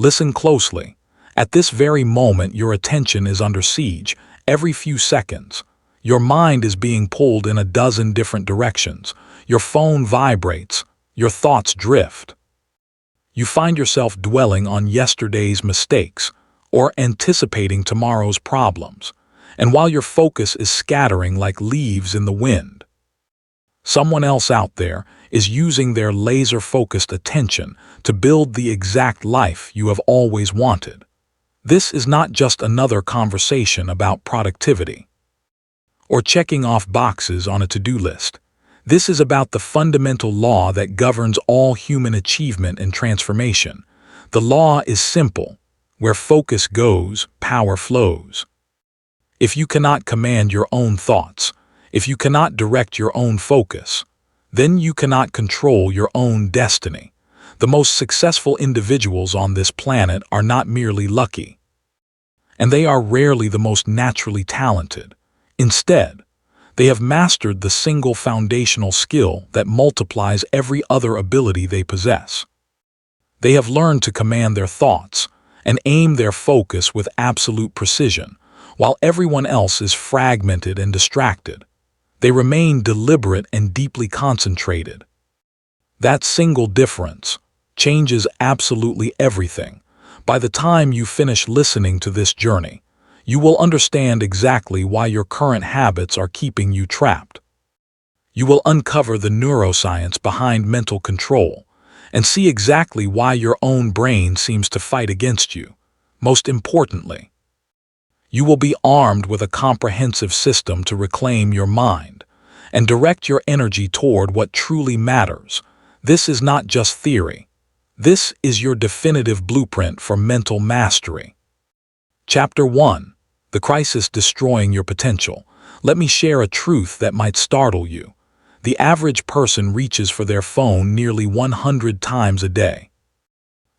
Listen closely. At this very moment, your attention is under siege. Every few seconds, your mind is being pulled in a dozen different directions. Your phone vibrates. Your thoughts drift. You find yourself dwelling on yesterday's mistakes or anticipating tomorrow's problems. And while your focus is scattering like leaves in the wind, someone else out there is using their laser-focused attention to build the exact life you have always wanted. This is not just another conversation about productivity or checking off boxes on a to-do list. This is about the fundamental law that governs all human achievement and transformation. The law is simple. Where focus goes, power flows. If you cannot command your own thoughts, if you cannot direct your own focus, then you cannot control your own destiny. The most successful individuals on this planet are not merely lucky, and they are rarely the most naturally talented. Instead, they have mastered the single foundational skill that multiplies every other ability they possess. They have learned to command their thoughts and aim their focus with absolute precision, while everyone else is fragmented and distracted. They remain deliberate and deeply concentrated. That single difference changes absolutely everything. By the time you finish listening to this journey, you will understand exactly why your current habits are keeping you trapped. You will uncover the neuroscience behind mental control and see exactly why your own brain seems to fight against you. Most importantly, you will be armed with a comprehensive system to reclaim your mind and direct your energy toward what truly matters. This is not just theory. This is your definitive blueprint for mental mastery. Chapter 1. The Crisis Destroying Your Potential. Let me share a truth that might startle you. The average person reaches for their phone nearly 100 times a day.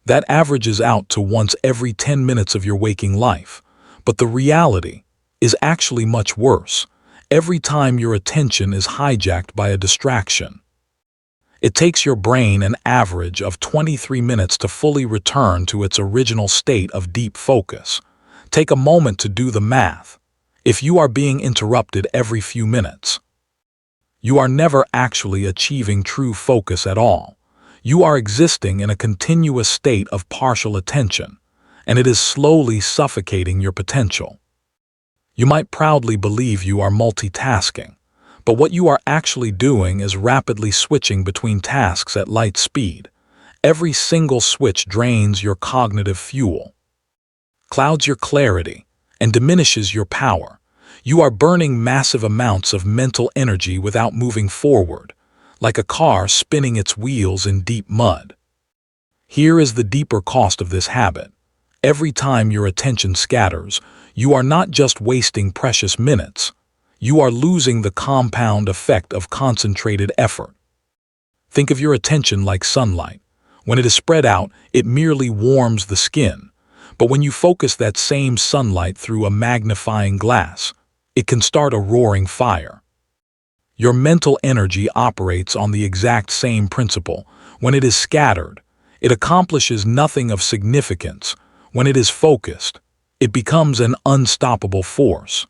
That averages out to once every 10 minutes of your waking life. But the reality is actually much worse. Every time your attention is hijacked by a distraction, it takes your brain an average of 23 minutes to fully return to its original state of deep focus. Take a moment to do the math. If you are being interrupted every few minutes, you are never actually achieving true focus at all. You are existing in a continuous state of partial attention, and it is slowly suffocating your potential. You might proudly believe you are multitasking, but what you are actually doing is rapidly switching between tasks at light speed. Every single switch drains your cognitive fuel, clouds your clarity, and diminishes your power. You are burning massive amounts of mental energy without moving forward, like a car spinning its wheels in deep mud. Here is the deeper cost of this habit. Every time your attention scatters, you are not just wasting precious minutes, you are losing the compound effect of concentrated effort. Think of your attention like sunlight. When it is spread out, it merely warms the skin. But when you focus that same sunlight through a magnifying glass, it can start a roaring fire. Your mental energy operates on the exact same principle. When it is scattered, it accomplishes nothing of significance. When it is focused, it becomes an unstoppable force.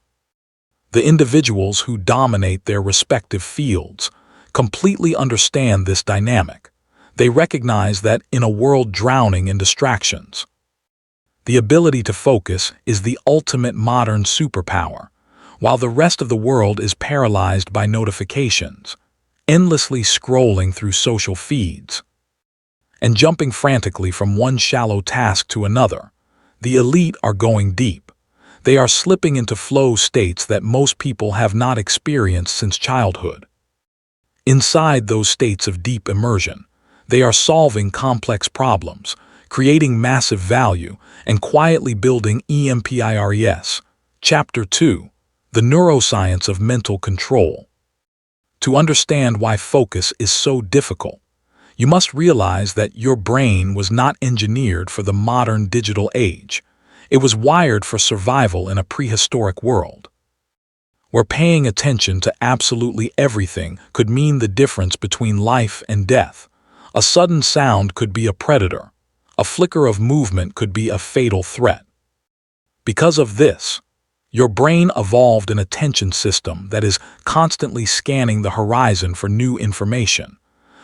The individuals who dominate their respective fields completely understand this dynamic. They recognize that in a world drowning in distractions, the ability to focus is the ultimate modern superpower, while the rest of the world is paralyzed by notifications, endlessly scrolling through social feeds, and jumping frantically from one shallow task to another. The elite are going deep. They are slipping into flow states that most people have not experienced since childhood. Inside those states of deep immersion, they are solving complex problems, creating massive value, and quietly building empires. Chapter 2. The Neuroscience of Mental Control. To understand why focus is so difficult, you must realize that your brain was not engineered for the modern digital age. It was wired for survival in a prehistoric world, where paying attention to absolutely everything could mean the difference between life and death. A sudden sound could be a predator. A flicker of movement could be a fatal threat. Because of this, your brain evolved an attention system that is constantly scanning the horizon for new information,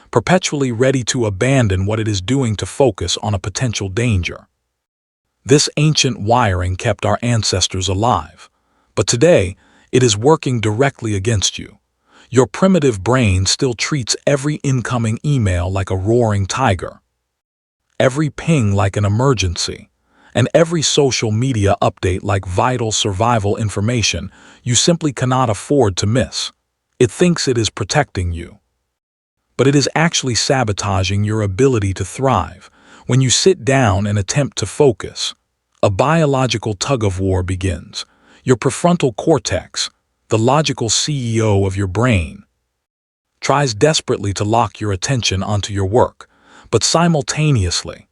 perpetually ready to abandon what it is doing to focus on a potential danger. This ancient wiring kept our ancestors alive, but today it is working directly against you. Your primitive brain still treats every incoming email like a roaring tiger, every ping like an emergency, and every social media update like vital survival information you simply cannot afford to miss. It thinks it is protecting you, but it is actually sabotaging your ability to thrive. When you sit down and attempt to focus, a biological tug-of-war begins. Your prefrontal cortex, the logical CEO of your brain, tries desperately to lock your attention onto your work, but simultaneously,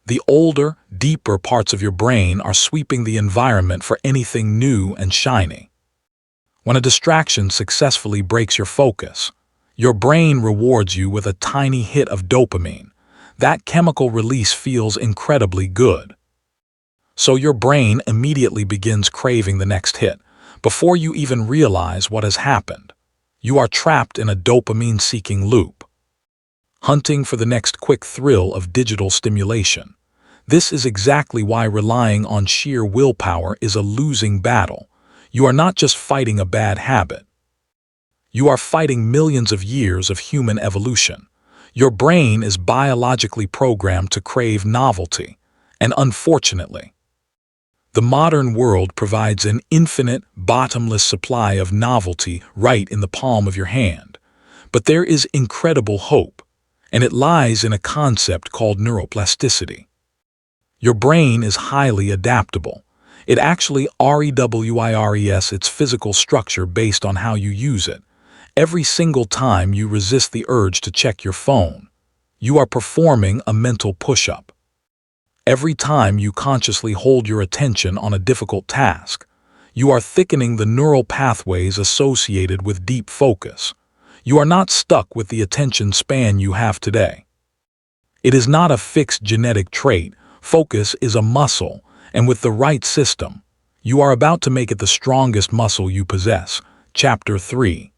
the older, deeper parts of your brain are sweeping the environment for anything new and shiny. When a distraction successfully breaks your focus, your brain rewards you with a tiny hit of dopamine. That chemical release feels incredibly good. So your brain immediately begins craving the next hit. Before you even realize what has happened, you are trapped in a dopamine-seeking loop, hunting for the next quick thrill of digital stimulation. This is exactly why relying on sheer willpower is a losing battle. You are not just fighting a bad habit. You are fighting millions of years of human evolution. Your brain is biologically programmed to crave novelty, and unfortunately, the modern world provides an infinite, bottomless supply of novelty right in the palm of your hand. But there is incredible hope, and it lies in a concept called neuroplasticity. Your brain is highly adaptable. It actually rewires its physical structure based on how you use it. Every single time you resist the urge to check your phone, you are performing a mental push-up. Every time you consciously hold your attention on a difficult task, you are thickening the neural pathways associated with deep focus. You are not stuck with the attention span you have today. It is not a fixed genetic trait. Focus is a muscle, and with the right system, you are about to make it the strongest muscle you possess. Chapter 3.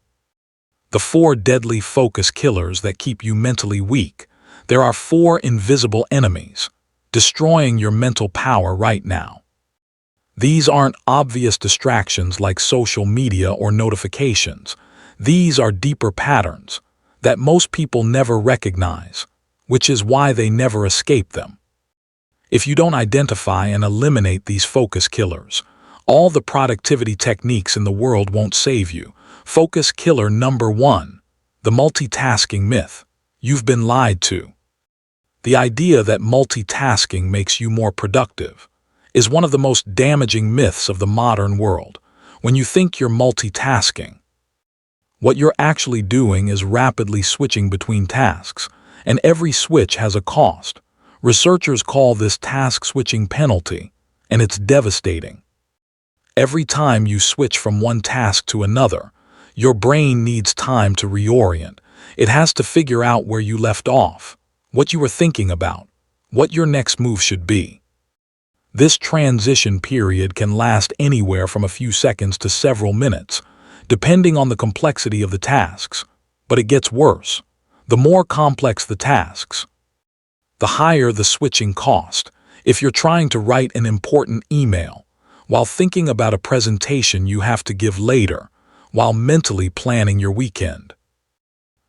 The 4 deadly focus killers that keep you mentally weak. There are 4 invisible enemies destroying your mental power right now. These aren't obvious distractions like social media or notifications. These are deeper patterns that most people never recognize, which is why they never escape them. If you don't identify and eliminate these focus killers, all the productivity techniques in the world won't save you. Focus killer number 1, the multitasking myth. You've been lied to. The idea that multitasking makes you more productive is one of the most damaging myths of the modern world. When you think you're multitasking, what you're actually doing is rapidly switching between tasks, and every switch has a cost. Researchers call this task switching penalty, and it's devastating. Every time you switch from one task to another, your brain needs time to reorient. It has to figure out where you left off, what you were thinking about, what your next move should be. This transition period can last anywhere from a few seconds to several minutes, depending on the complexity of the tasks. But it gets worse. The more complex the tasks, the higher the switching cost. If you're trying to write an important email while thinking about a presentation you have to give later, while mentally planning your weekend,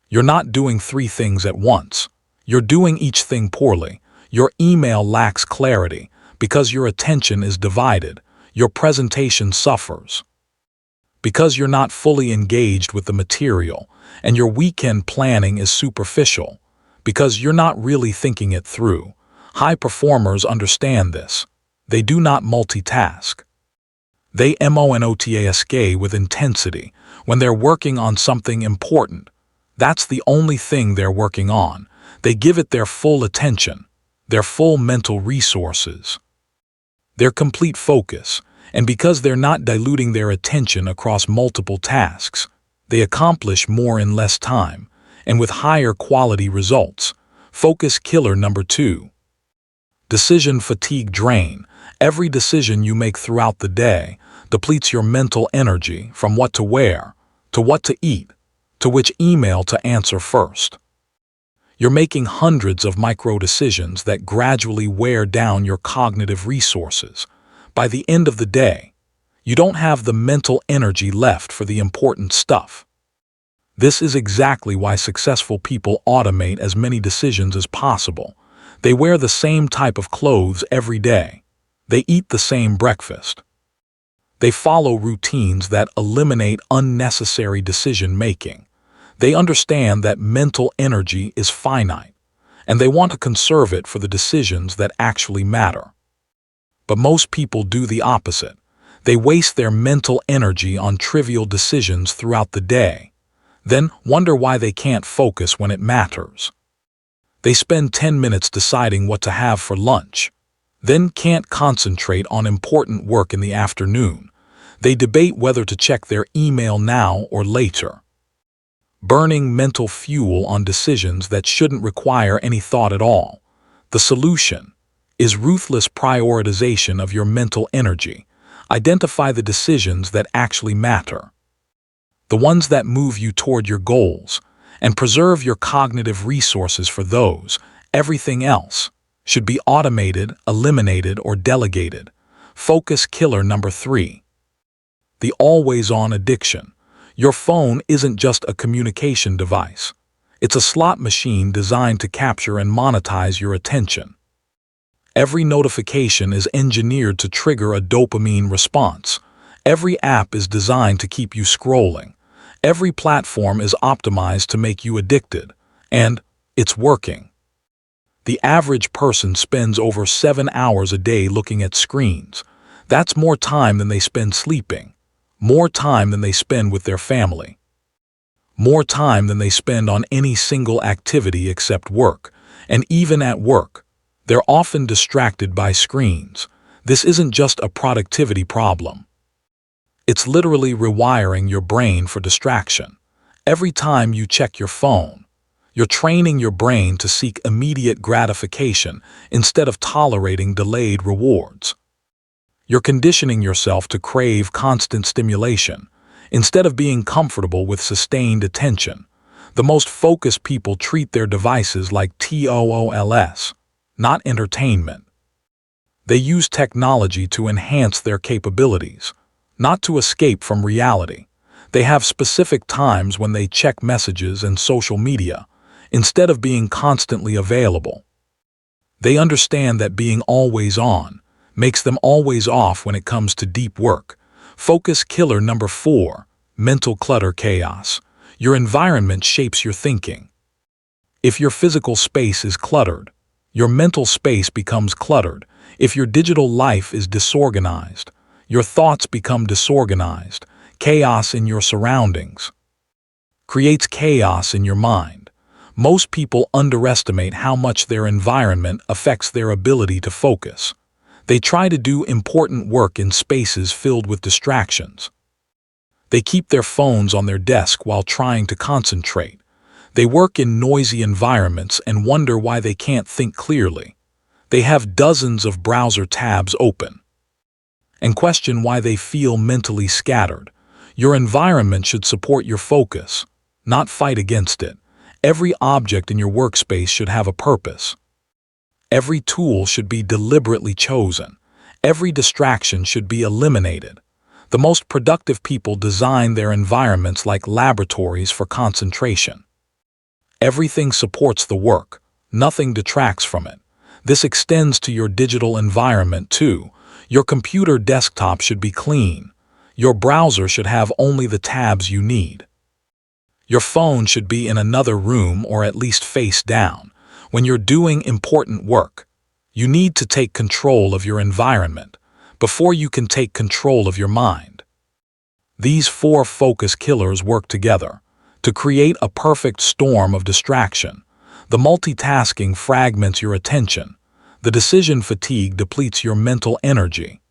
you're not doing 3 things at once. You're doing each thing poorly. Your email lacks clarity because your attention is divided. Your presentation suffers because you're not fully engaged with the material, and your weekend planning is superficial because you're not really thinking it through. High performers understand this. They do not multitask. They monotask with intensity. When they're working on something important, that's the only thing they're working on. They give it their full attention, their full mental resources, their complete focus, and because they're not diluting their attention across multiple tasks, they accomplish more in less time, and with higher quality results. Focus killer number 2. Decision fatigue drain. Every decision you make throughout the day depletes your mental energy, from what to wear, to what to eat, to which email to answer first. You're making hundreds of micro decisions that gradually wear down your cognitive resources. By the end of the day, you don't have the mental energy left for the important stuff. This is exactly why successful people automate as many decisions as possible. They wear the same type of clothes every day. They eat the same breakfast. They follow routines that eliminate unnecessary decision-making. They understand that mental energy is finite, and they want to conserve it for the decisions that actually matter. But most people do the opposite. They waste their mental energy on trivial decisions throughout the day, then wonder why they can't focus when it matters. They spend 10 minutes deciding what to have for lunch, then can't concentrate on important work in the afternoon. They debate whether to check their email now or later, burning mental fuel on decisions that shouldn't require any thought at all. The solution is ruthless prioritization of your mental energy. Identify the decisions that actually matter, the ones that move you toward your goals, and preserve your cognitive resources for those. Everything else should be automated, eliminated, or delegated. Focus killer number 3. The always-on addiction. Your phone isn't just a communication device. It's a slot machine designed to capture and monetize your attention. Every notification is engineered to trigger a dopamine response. Every app is designed to keep you scrolling. Every platform is optimized to make you addicted. And it's working. The average person spends over 7 hours a day looking at screens. That's more time than they spend sleeping. More time than they spend with their family. More time than they spend on any single activity except work. And even at work, they're often distracted by screens. This isn't just a productivity problem. It's literally rewiring your brain for distraction. Every time you check your phone, you're training your brain to seek immediate gratification instead of tolerating delayed rewards. You're conditioning yourself to crave constant stimulation instead of being comfortable with sustained attention. The most focused people treat their devices like tools, not entertainment. They use technology to enhance their capabilities, not to escape from reality. They have specific times when they check messages and social media instead of being constantly available. They understand that being always on makes them always off when it comes to deep work. Focus killer number 4. Mental clutter chaos. Your environment shapes your thinking. If your physical space is cluttered, your mental space becomes cluttered. If your digital life is disorganized, your thoughts become disorganized. Chaos in your surroundings creates chaos in your mind. Most people underestimate how much their environment affects their ability to focus. They try to do important work in spaces filled with distractions. They keep their phones on their desk while trying to concentrate. They work in noisy environments and wonder why they can't think clearly. They have dozens of browser tabs open and question why they feel mentally scattered. Your environment should support your focus, not fight against it. Every object in your workspace should have a purpose. Every tool should be deliberately chosen. Every distraction should be eliminated. The most productive people design their environments like laboratories for concentration. Everything supports the work. Nothing detracts from it. This extends to your digital environment too. Your computer desktop should be clean. Your browser should have only the tabs you need. Your phone should be in another room or at least face down. When you're doing important work, you need to take control of your environment before you can take control of your mind. These 4 focus killers work together to create a perfect storm of distraction. The multitasking fragments your attention. The decision fatigue depletes your mental energy.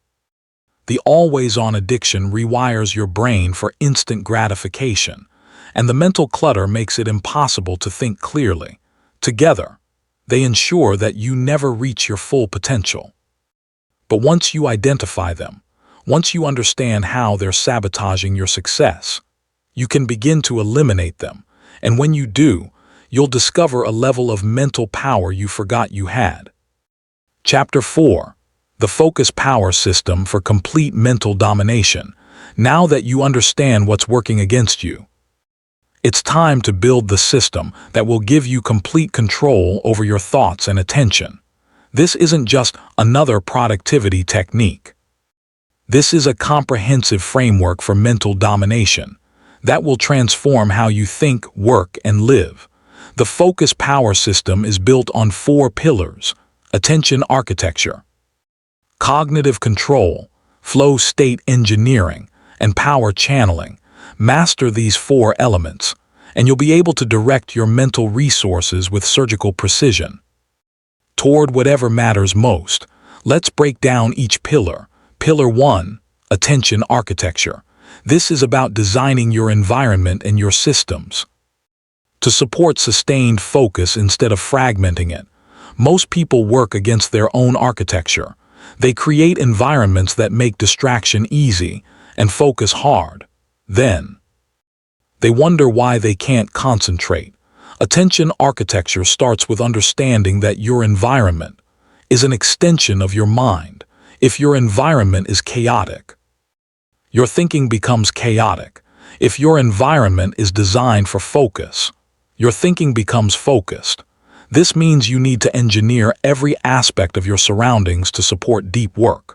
The always-on addiction rewires your brain for instant gratification, and the mental clutter makes it impossible to think clearly. Together, They ensure that you never reach your full potential. But once you identify them, once you understand how they're sabotaging your success, you can begin to eliminate them, and when you do, you'll discover a level of mental power you forgot you had. Chapter 4. The Focus Power System for Complete Mental Domination. Now that you understand what's working against you, it's time to build the system that will give you complete control over your thoughts and attention. This isn't just another productivity technique. This is a comprehensive framework for mental domination that will transform how you think, work, and live. The Focus Power System is built on 4 pillars: attention architecture, cognitive control, flow state engineering, and power channeling. Master these 4 elements, and you'll be able to direct your mental resources with surgical precision toward whatever matters most. Let's break down each pillar. Pillar 1. Attention architecture. This is about designing your environment and your systems to support sustained focus instead of fragmenting it. Most people work against their own architecture. They create environments that make distraction easy and focus hard. Then, they wonder why they can't concentrate. Attention architecture starts with understanding that your environment is an extension of your mind. If your environment is chaotic, your thinking becomes chaotic. If your environment is designed for focus, your thinking becomes focused. This means you need to engineer every aspect of your surroundings to support deep work.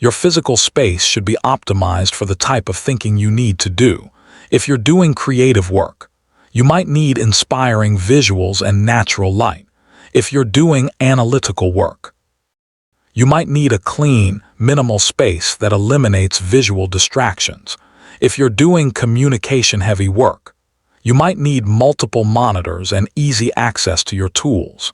Your physical space should be optimized for the type of thinking you need to do. If you're doing creative work, you might need inspiring visuals and natural light. If you're doing analytical work, you might need a clean, minimal space that eliminates visual distractions. If you're doing communication-heavy work, you might need multiple monitors and easy access to your tools.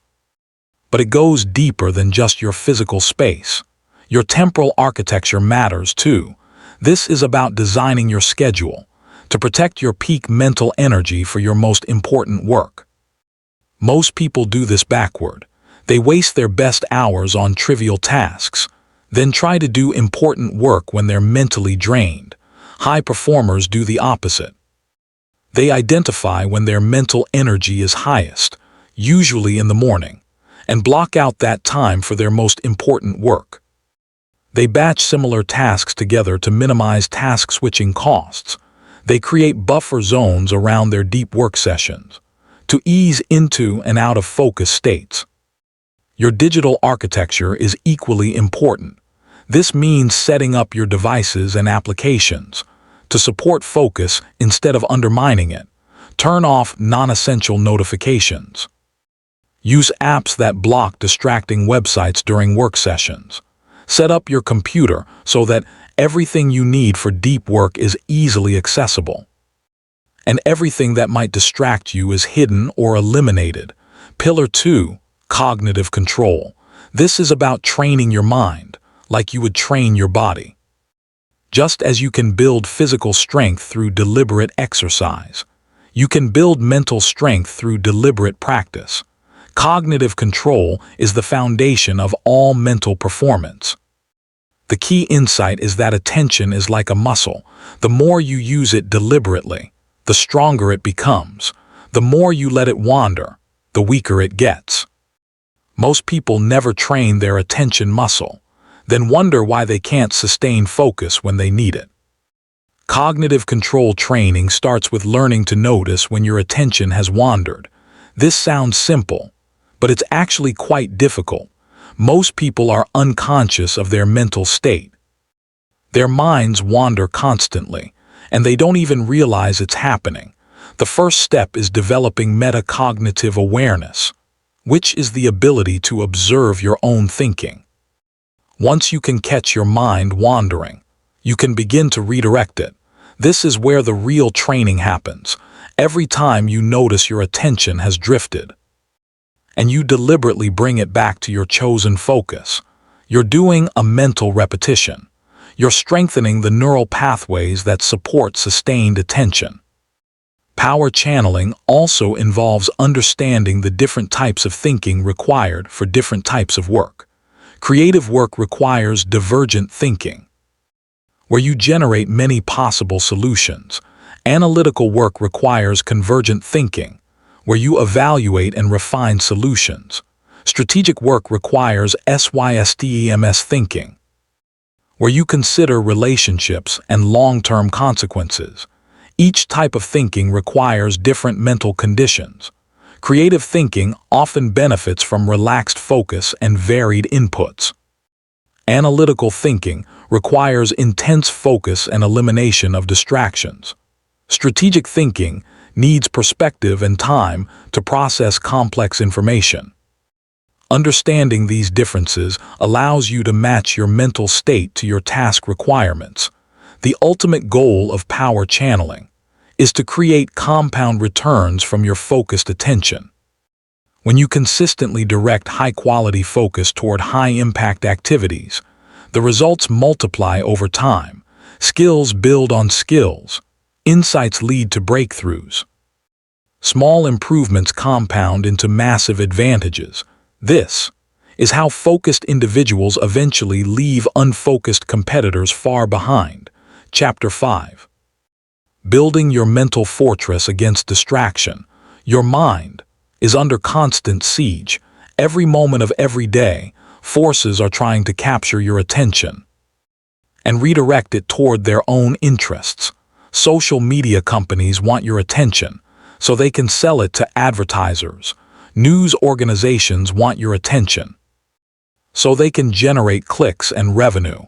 But it goes deeper than just your physical space. Your temporal architecture matters too. This is about designing your schedule to protect your peak mental energy for your most important work. Most people do this backward. They waste their best hours on trivial tasks, then try to do important work when they're mentally drained. High performers do the opposite. They identify when their mental energy is highest, usually in the morning, and block out that time for their most important work. They batch similar tasks together to minimize task switching costs. They create buffer zones around their deep work sessions to ease into and out of focus states. Your digital architecture is equally important. This means setting up your devices and applications to support focus instead of undermining it. Turn off non-essential notifications. Use apps that block distracting websites during work sessions. Set up your computer so that everything you need for deep work is easily accessible, and everything that might distract you is hidden or eliminated. Pillar 2. Cognitive control. This is about training your mind like you would train your body. Just as you can build physical strength through deliberate exercise, you can build mental strength through deliberate practice. Cognitive control is the foundation of all mental performance. The key insight is that attention is like a muscle. The more you use it deliberately, the stronger it becomes. The more you let it wander, the weaker it gets. Most people never train their attention muscle, then wonder why they can't sustain focus when they need it. Cognitive control training starts with learning to notice when your attention has wandered. This sounds simple, but it's actually quite difficult. Most people are unconscious of their mental state. Their minds wander constantly, and they don't even realize it's happening. The first step is developing metacognitive awareness, which is the ability to observe your own thinking. Once you can catch your mind wandering, you can begin to redirect it. This is where the real training happens. Every time you notice your attention has drifted, and you deliberately bring it back to your chosen focus, you're doing a mental repetition. You're strengthening the neural pathways that support sustained attention. Power channeling also involves understanding the different types of thinking required for different types of work. Creative work requires divergent thinking, where you generate many possible solutions. Analytical work requires convergent thinking, where you evaluate and refine solutions. Strategic work requires SYSTEMS thinking, where you consider relationships and long-term consequences. Each type of thinking requires different mental conditions. Creative thinking often benefits from relaxed focus and varied inputs. Analytical thinking requires intense focus and elimination of distractions. Strategic thinking needs perspective and time to process complex information. Understanding these differences allows you to match your mental state to your task requirements. The ultimate goal of power channeling is to create compound returns from your focused attention. When you consistently direct high-quality focus toward high-impact activities, the results multiply over time. Skills build on skills. Insights lead to breakthroughs. Small improvements compound into massive advantages. This is how focused individuals eventually leave unfocused competitors far behind. Chapter 5. Building your mental fortress against distraction. Your mind is under constant siege. Every moment of every day, forces are trying to capture your attention and redirect it toward their own interests. Social media companies want your attention so they can sell it to advertisers. News organizations want your attention so they can generate clicks and revenue.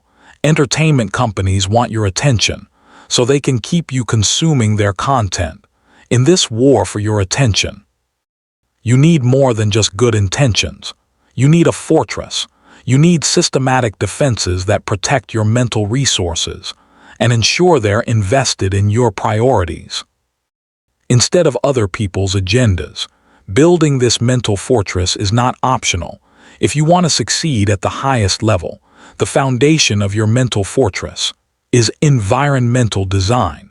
Entertainment companies want your attention so they can keep you consuming their content. In this war for your attention, you need more than just good intentions. You need a fortress. You need systematic defenses that protect your mental resources and ensure they're invested in your priorities instead of other people's agendas. Building this mental fortress is not optional. If you want to succeed at the highest level, the foundation of your mental fortress is environmental design.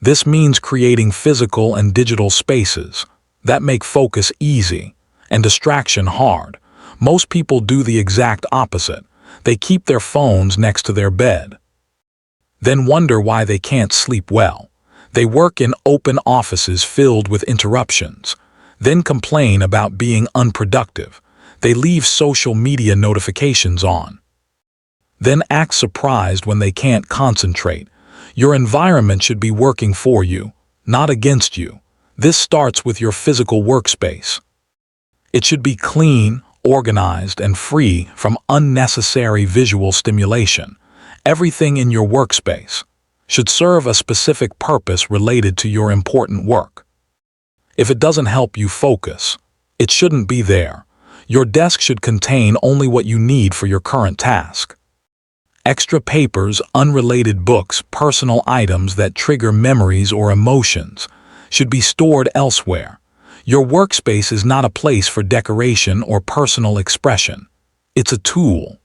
This means creating physical and digital spaces that make focus easy and distraction hard. Most people do the exact opposite. They keep their phones next to their bed, then wonder why they can't sleep well. They work in open offices filled with interruptions, then complain about being unproductive. They leave social media notifications on, then act surprised when they can't concentrate. Your environment should be working for you, not against you. This starts with your physical workspace. It should be clean, organized, and free from unnecessary visual stimulation. Everything in your workspace should serve a specific purpose related to your important work. If it doesn't help you focus, it shouldn't be there. Your desk should contain only what you need for your current task. Extra papers, unrelated books, personal items that trigger memories or emotions should be stored elsewhere. Your workspace is not a place for decoration or personal expression. It's a tool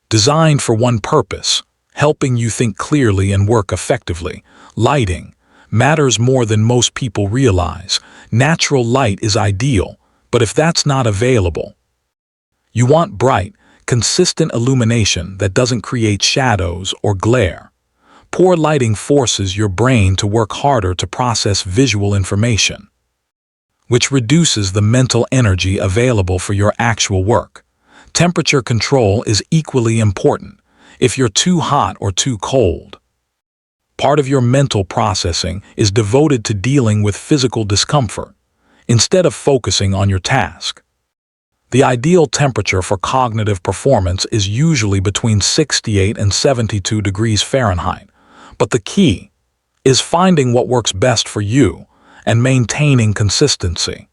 designed for one purpose, helping you think clearly and work effectively. Lighting matters more than most people realize. Natural light is ideal, but if that's not available, you want bright, consistent illumination that doesn't create shadows or glare. Poor lighting forces your brain to work harder to process visual information, which reduces the mental energy available for your actual work. Temperature control is equally important. If you're too hot or too cold, part of your mental processing is devoted to dealing with physical discomfort instead of focusing on your task. The ideal temperature for cognitive performance is usually between 68 and 72 degrees Fahrenheit, but the key is finding what works best for you and maintaining consistency.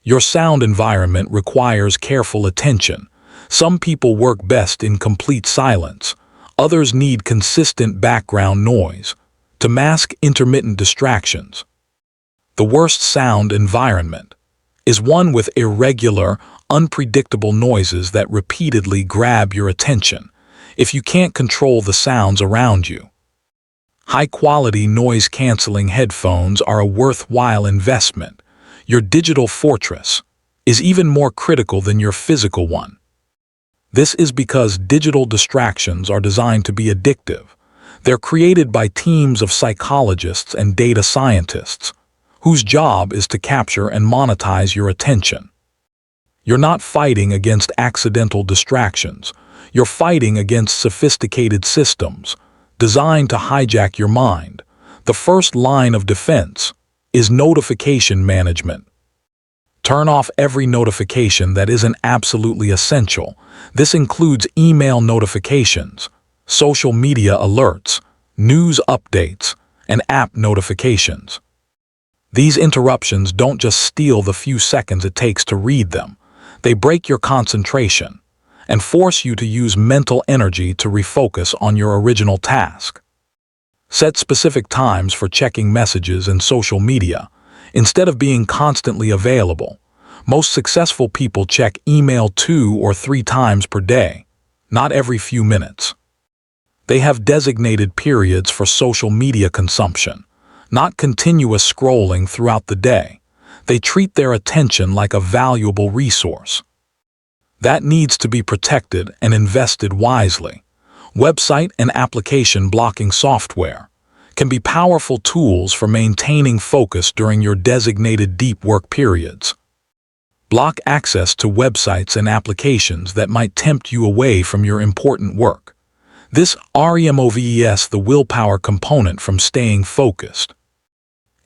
Your sound environment requires careful attention. Some people work best in complete silence. Others need consistent background noise to mask intermittent distractions. The worst sound environment is one with irregular, unpredictable noises that repeatedly grab your attention. If you can't control the sounds around you, High-quality noise-canceling headphones are a worthwhile investment. Your digital fortress is even more critical than your physical one. This is because digital distractions are designed to be addictive. They're created by teams of psychologists and data scientists, whose job is to capture and monetize your attention. You're not fighting against accidental distractions. You're fighting against sophisticated systems designed to hijack your mind. The first line of defense is notification management. Turn off every notification that isn't absolutely essential. This includes email notifications, social media alerts, news updates, and app notifications. These interruptions don't just steal the few seconds it takes to read them. They break your concentration and force you to use mental energy to refocus on your original task. Set specific times for checking messages and social media. Instead of being constantly available, most successful people check email 2 or 3 times per day, not every few minutes. They have designated periods for social media consumption, not continuous scrolling throughout the day. They treat their attention like a valuable resource that needs to be protected and invested wisely. Website and application blocking software can be powerful tools for maintaining focus during your designated deep work periods. Block access to websites and applications that might tempt you away from your important work. This removes the willpower component from staying focused.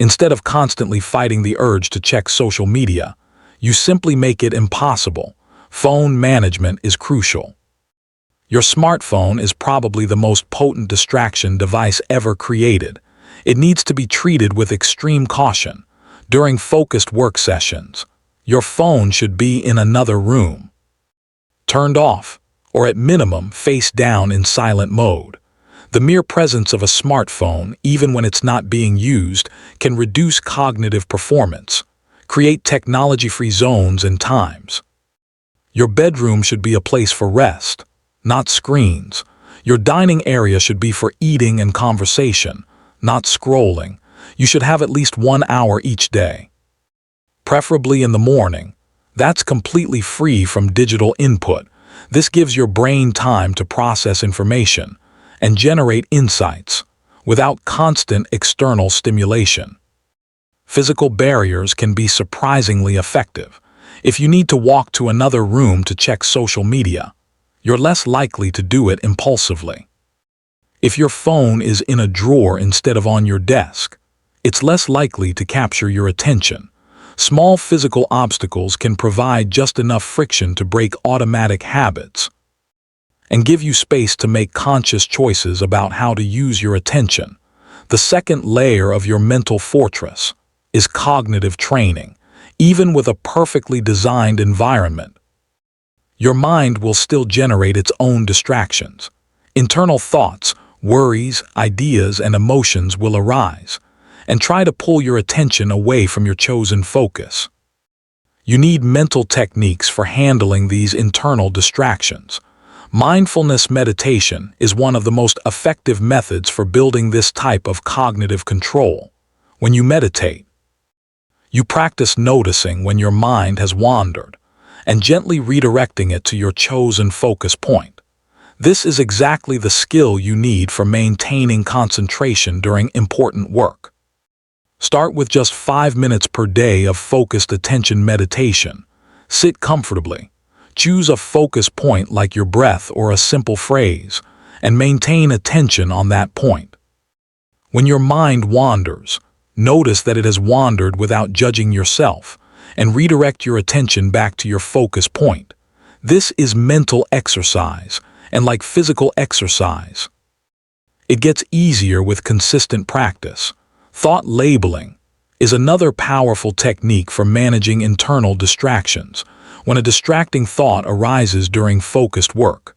Instead of constantly fighting the urge to check social media, you simply make it impossible. Phone management is crucial. Your smartphone is probably the most potent distraction device ever created. It needs to be treated with extreme caution. During focused work sessions, your phone should be in another room, turned off, or at minimum face down in silent mode. The mere presence of a smartphone, even when it's not being used, can reduce cognitive performance, create technology-free zones and times. Your bedroom should be a place for rest, not screens. Your dining area should be for eating and conversation, not scrolling. You should have at least 1 hour each day, preferably in the morning. That's completely free from digital input. This gives your brain time to process information and generate insights without constant external stimulation. Physical barriers can be surprisingly effective. If you need to walk to another room to check social media, you're less likely to do it impulsively. If your phone is in a drawer instead of on your desk, it's less likely to capture your attention. Small physical obstacles can provide just enough friction to break automatic habits and give you space to make conscious choices about how to use your attention. The second layer of your mental fortress is cognitive training. Even with a perfectly designed environment, your mind will still generate its own distractions. Internal thoughts, worries, ideas, and emotions will arise and try to pull your attention away from your chosen focus. You need mental techniques for handling these internal distractions. Mindfulness meditation is one of the most effective methods for building this type of cognitive control. When you meditate, you practice noticing when your mind has wandered and gently redirecting it to your chosen focus point. This is exactly the skill you need for maintaining concentration during important work. Start with just 5 minutes per day of focused attention meditation. Sit comfortably. Choose a focus point like your breath or a simple phrase, and maintain attention on that point. When your mind wanders, notice that it has wandered without judging yourself, and redirect your attention back to your focus point. This is mental exercise, and like physical exercise, it gets easier with consistent practice. Thought labeling is another powerful technique for managing internal distractions. When a distracting thought arises during focused work,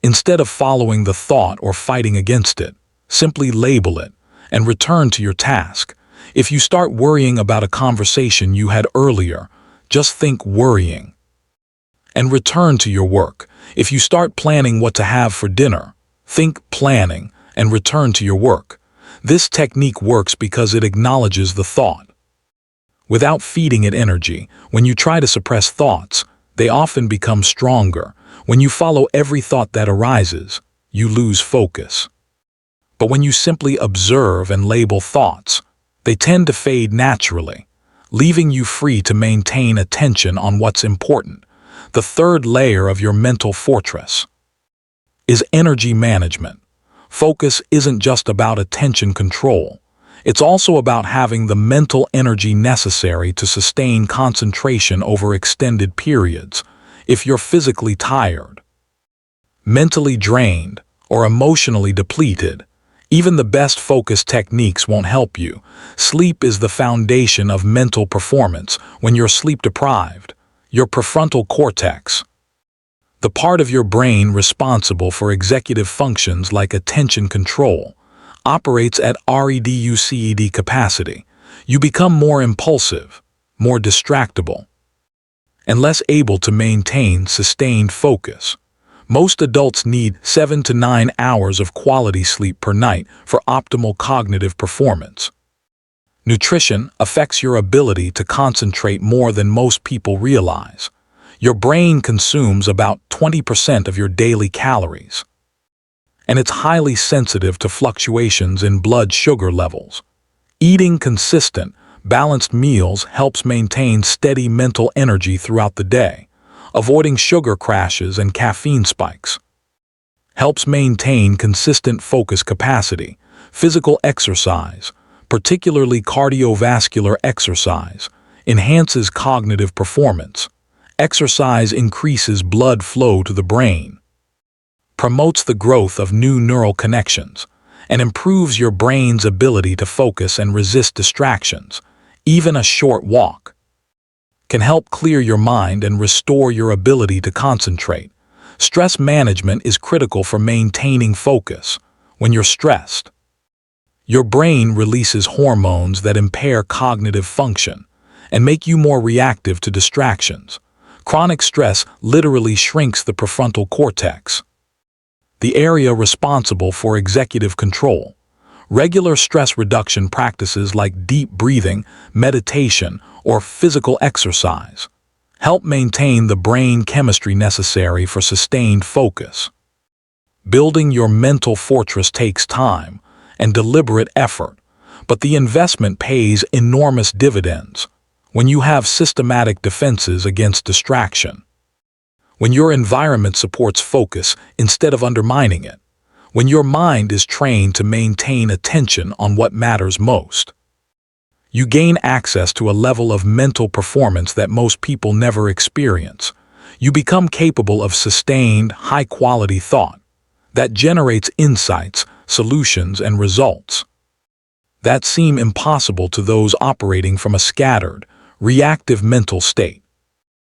instead of following the thought or fighting against it, simply label it and return to your task. If you start worrying about a conversation you had earlier, just think worrying and return to your work. If you start planning what to have for dinner, think planning and return to your work. This technique works because it acknowledges the thought without feeding it energy. When you try to suppress thoughts, they often become stronger. When you follow every thought that arises, you lose focus. But when you simply observe and label thoughts, they tend to fade naturally, leaving you free to maintain attention on what's important. The third layer of your mental fortress is energy management. Focus isn't just about attention control. It's also about having the mental energy necessary to sustain concentration over extended periods. If you're physically tired, mentally drained, or emotionally depleted, even the best focus techniques won't help you. Sleep is the foundation of mental performance. When you're sleep deprived, your prefrontal cortex, the part of your brain responsible for executive functions like attention control, operates at reduced capacity. You become more impulsive, more distractible, and less able to maintain sustained focus. Most adults need 7 to 9 hours of quality sleep per night for optimal cognitive performance. Nutrition affects your ability to concentrate more than most people realize. Your brain consumes about 20% of your daily calories, and it's highly sensitive to fluctuations in blood sugar levels. Eating consistent, balanced meals helps maintain steady mental energy throughout the day. Avoiding sugar crashes and caffeine spikes helps maintain consistent focus capacity. Physical exercise, particularly cardiovascular exercise, enhances cognitive performance. Exercise increases blood flow to the brain, promotes the growth of new neural connections, and improves your brain's ability to focus and resist distractions. Even a short walk can help clear your mind and restore your ability to concentrate. Stress management is critical for maintaining focus. When you're stressed, your brain releases hormones that impair cognitive function and make you more reactive to distractions. Chronic stress literally shrinks the prefrontal cortex, the area responsible for executive control. Regular stress reduction practices like deep breathing, meditation, or physical exercise help maintain the brain chemistry necessary for sustained focus. Building your mental fortress takes time and deliberate effort, but the investment pays enormous dividends when you have systematic defenses against distraction. When your environment supports focus instead of undermining it. When your mind is trained to maintain attention on what matters most. You gain access to a level of mental performance that most people never experience. You become capable of sustained, high-quality thought that generates insights, solutions, and results that seem impossible to those operating from a scattered, reactive mental state.